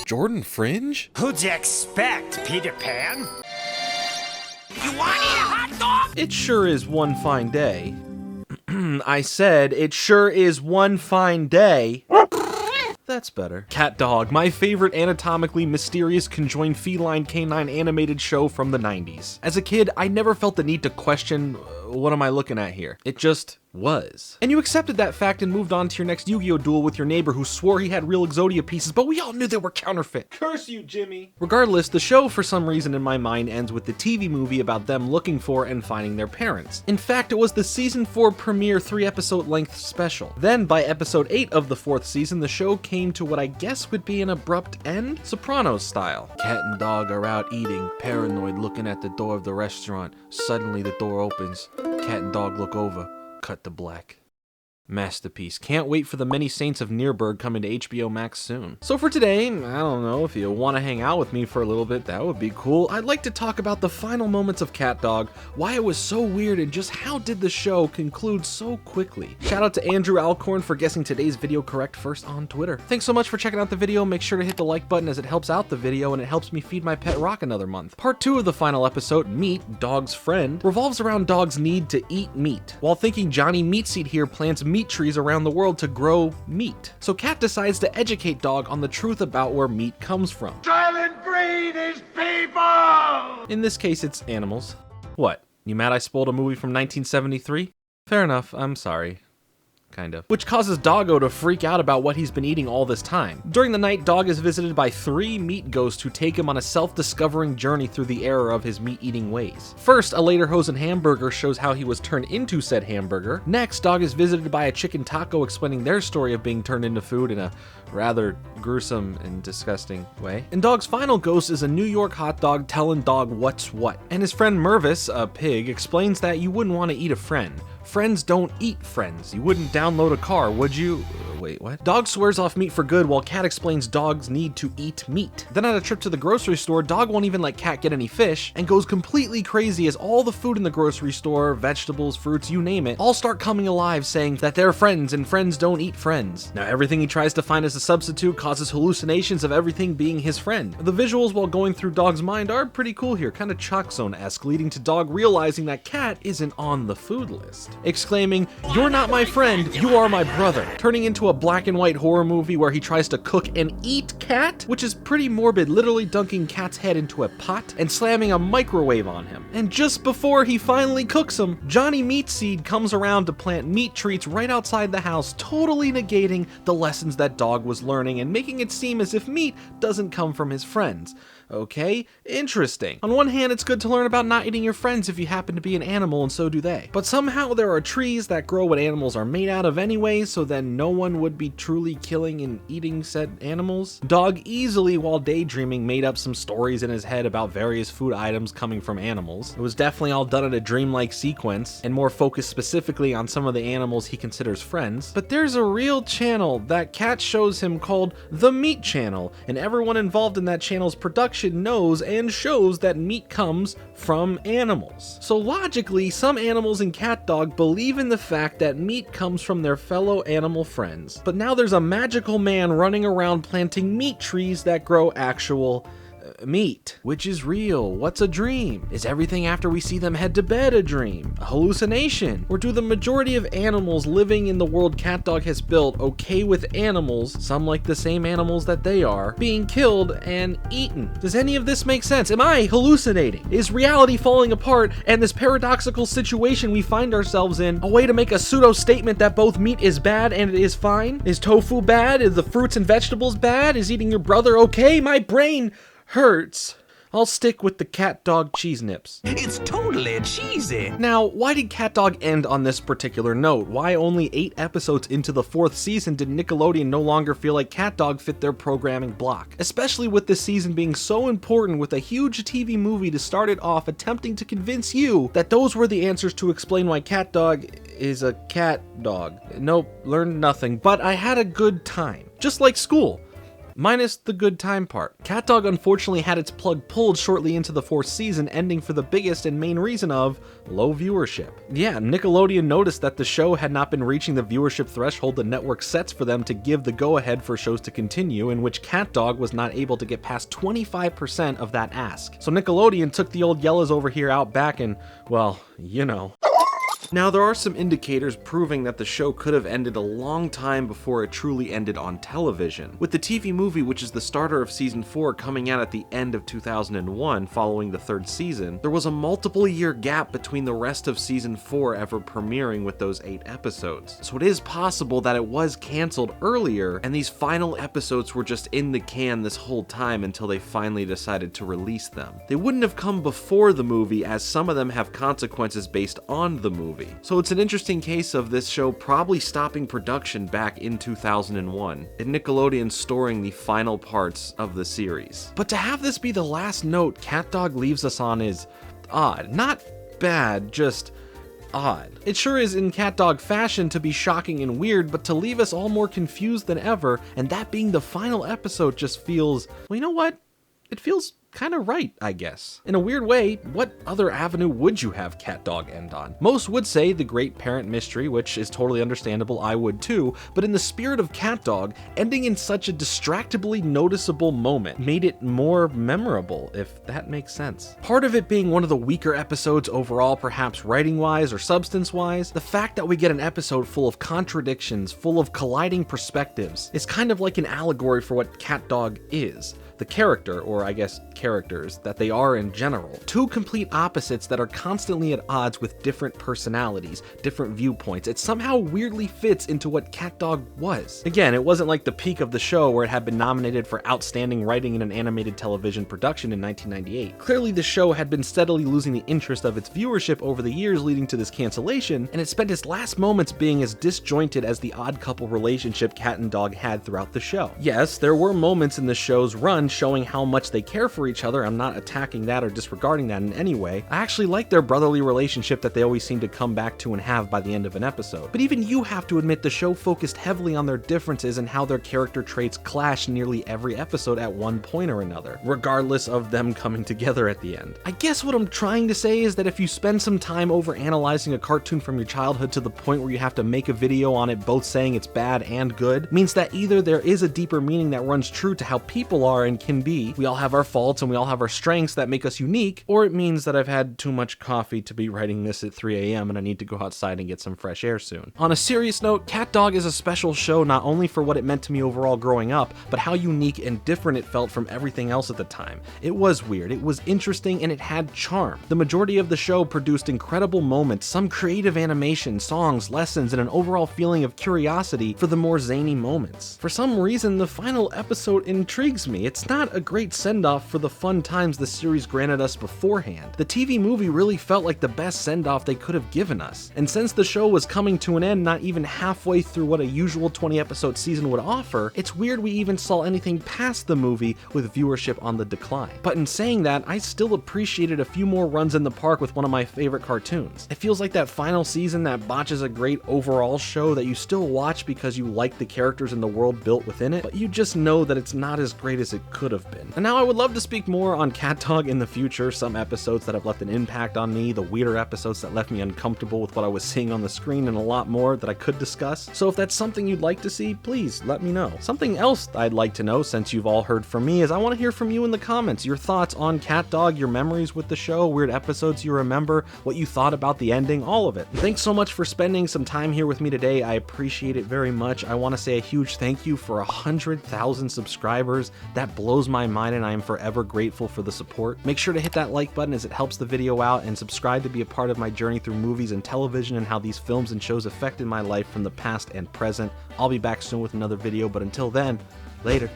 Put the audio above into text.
Jordan Fringe? Who'd you expect, Peter Pan? You want to eat a hot dog? It sure is one fine day. I said, it sure is one fine day. That's better. CatDog, my favorite anatomically mysterious conjoined feline canine animated show from the 90s. As a kid, I never felt the need to question, what am I looking at here? It just was. And you accepted that fact and moved on to your next Yu-Gi-Oh! Duel with your neighbor who swore he had real Exodia pieces, but we all knew they were counterfeit. Curse you, Jimmy. Regardless, the show, for some reason in my mind, ends with the TV movie about them looking for and finding their parents. In fact, it was the season 4 premiere 3-episode length special. Then, by episode 8 of the 4th season, the show came to what I guess would be an abrupt end, Sopranos style. Cat and dog are out eating, paranoid looking at the door of the restaurant. Suddenly the door opens. Cat and dog look over. Cut to black. Masterpiece. Can't wait for the Many Saints of Nuremberg coming to HBO Max soon. So for today, I don't know, if you want to hang out with me for a little bit, that would be cool. I'd like to talk about the final moments of CatDog, why it was so weird, and just how did the show conclude so quickly. Shout out to Andrew Alcorn for guessing today's video correct first on Twitter. Thanks so much for checking out the video. Make sure to hit the like button as it helps out the video and it helps me feed my pet Rock another month. Part 2 of the final episode, Meat, Dog's Friend, revolves around Dog's need to eat meat. While thinking Johnny Meatseed here plants meat trees around the world to grow meat. So Cat decides to educate Dog on the truth about where meat comes from. Silent breed is people! In this case, it's animals. What? You mad I spoiled a movie from 1973? Fair enough, I'm sorry. Kind of. Which causes Doggo to freak out about what he's been eating all this time. During the night, Dog is visited by 3 meat ghosts who take him on a self-discovering journey through the error of his meat-eating ways. First, a lederhosen hamburger shows how he was turned into said hamburger. Next, Dog is visited by a chicken taco explaining their story of being turned into food in a rather gruesome and disgusting way. And Dog's final ghost is a New York hot dog telling Dog what's what. And his friend Mervis, a pig, explains that you wouldn't want to eat a friend. Friends don't eat friends. You wouldn't download a car, would you? Wait, what? Dog swears off meat for good while Cat explains Dog's need to eat meat. Then at a trip to the grocery store, Dog won't even let Cat get any fish and goes completely crazy as all the food in the grocery store, vegetables, fruits, you name it, all start coming alive saying that they're friends and friends don't eat friends. Now everything he tries to find as a substitute causes hallucinations of everything being his friend. The visuals while going through Dog's mind are pretty cool here, kind of Chalk Zone-esque, leading to Dog realizing that Cat isn't on the food list. Exclaiming, "You're not my friend, you are my brother," turning into a black and white horror movie where he tries to cook and eat Cat, which is pretty morbid, literally dunking Cat's head into a pot and slamming a microwave on him. And just before he finally cooks him, Johnny Meatseed comes around to plant meat treats right outside the house, totally negating the lessons that Dog was learning and making it seem as if meat doesn't come from his friends. Okay, interesting. On one hand, it's good to learn about not eating your friends if you happen to be an animal and so do they. But somehow there are trees that grow what animals are made out of anyway, so then no one would be truly killing and eating said animals. Dog easily, while daydreaming, made up some stories in his head about various food items coming from animals. It was definitely all done in a dreamlike sequence, and more focused specifically on some of the animals he considers friends. But there's a real channel that Cat shows him called The Meat Channel, and everyone involved in that channel's production knows and shows that meat comes from animals. So logically, some animals in CatDog believe in the fact that meat comes from their fellow animal friends. But now there's a magical man running around planting meat trees that grow actual meat. Which is real? What's a dream? Is everything after we see them head to bed a dream? A hallucination? Or do the majority of animals living in the world CatDog has built okay with animals, some like the same animals that they are, being killed and eaten? Does any of this make sense? Am I hallucinating? Is reality falling apart and this paradoxical situation we find ourselves in a way to make a pseudo statement that both meat is bad and it is fine? Is tofu bad? Is the fruits and vegetables bad? Is eating your brother okay? My brain hurts. I'll stick with the CatDog cheese nips. It's totally cheesy. Now, why did CatDog end on this particular note? Why only 8 episodes into the 4th season did Nickelodeon no longer feel like CatDog fit their programming block? Especially with this season being so important with a huge TV movie to start it off attempting to convince you that those were the answers to explain why CatDog is a cat dog. Nope, learned nothing, but I had a good time. Just like school. minus the good time part. CatDog unfortunately had its plug pulled shortly into the 4th season, ending for the biggest and main reason of low viewership. Yeah, Nickelodeon noticed that the show had not been reaching the viewership threshold the network sets for them to give the go-ahead for shows to continue, in which CatDog was not able to get past 25% of that ask. So Nickelodeon took the old yellows over here out back and, well, you know. Now, there are some indicators proving that the show could have ended a long time before it truly ended on television. With the TV movie, which is the starter of season 4, coming out at the end of 2001 following the 3rd season, there was a multiple-year gap between the rest of season 4 ever premiering with those 8 episodes. So it is possible that it was canceled earlier, and these final episodes were just in the can this whole time until they finally decided to release them. They wouldn't have come before the movie, as some of them have consequences based on the movie. So it's an interesting case of this show probably stopping production back in 2001, and Nickelodeon storing the final parts of the series. But to have this be the last note CatDog leaves us on is odd. Not bad, just odd. It sure is in CatDog fashion to be shocking and weird, but to leave us all more confused than ever, and that being the final episode just feels, well, you know what? It feels kind of right, I guess. In a weird way, what other avenue would you have CatDog end on? Most would say the great parent mystery, which is totally understandable, I would too, but in the spirit of CatDog, ending in such a distractibly noticeable moment made it more memorable, if that makes sense. Part of it being one of the weaker episodes overall, perhaps writing-wise or substance-wise, the fact that we get an episode full of contradictions, full of colliding perspectives, is kind of like an allegory for what CatDog is. The character, or I guess characters, that they are in general. Two complete opposites that are constantly at odds with different personalities, different viewpoints. It somehow weirdly fits into what CatDog was. Again, it wasn't like the peak of the show where it had been nominated for Outstanding Writing in an Animated Television Production in 1998. Clearly the show had been steadily losing the interest of its viewership over the years leading to this cancellation, and it spent its last moments being as disjointed as the odd couple relationship Cat and Dog had throughout the show. Yes, there were moments in the show's run showing how much they care for each other. I'm not attacking that or disregarding that in any way. I actually like their brotherly relationship that they always seem to come back to and have by the end of an episode. But even you have to admit the show focused heavily on their differences and how their character traits clash nearly every episode at one point or another, regardless of them coming together at the end. I guess what I'm trying to say is that if you spend some time over analyzing a cartoon from your childhood to the point where you have to make a video on it both saying it's bad and good, means that either there is a deeper meaning that runs true to how people are and can be, we all have our faults and we all have our strengths that make us unique, or it means that I've had too much coffee to be writing this at 3 a.m. and I need to go outside and get some fresh air soon. On a serious note, CatDog is a special show not only for what it meant to me overall growing up, but how unique and different it felt from everything else at the time. It was weird, it was interesting, and it had charm. The majority of the show produced incredible moments, some creative animation, songs, lessons, and an overall feeling of curiosity for the more zany moments. For some reason, the final episode intrigues me. It's not a great send-off for the fun times the series granted us beforehand. The TV movie really felt like the best send-off they could have given us. And since the show was coming to an end not even halfway through what a usual 20-episode season would offer, it's weird we even saw anything past the movie with viewership on the decline. But in saying that, I still appreciated a few more runs in the park with one of my favorite cartoons. It feels like that final season that botches a great overall show that you still watch because you like the characters and the world built within it, but you just know that it's not as great as it could have been. And now I would love to speak more on CatDog in the future, some episodes that have left an impact on me, the weirder episodes that left me uncomfortable with what I was seeing on the screen, and a lot more that I could discuss. So if that's something you'd like to see, please let me know. Something else I'd like to know, since you've all heard from me, is I want to hear from you in the comments, your thoughts on CatDog, your memories with the show, weird episodes you remember, what you thought about the ending, all of it. Thanks so much for spending some time here with me today. I appreciate it very much. I want to say a huge thank you for 100,000 subscribers. That blows my mind, and I am forever grateful for the support. Make sure to hit that like button as it helps the video out, and subscribe to be a part of my journey through movies and television and how these films and shows affected my life from the past and present. I'll be back soon with another video, but until then, later.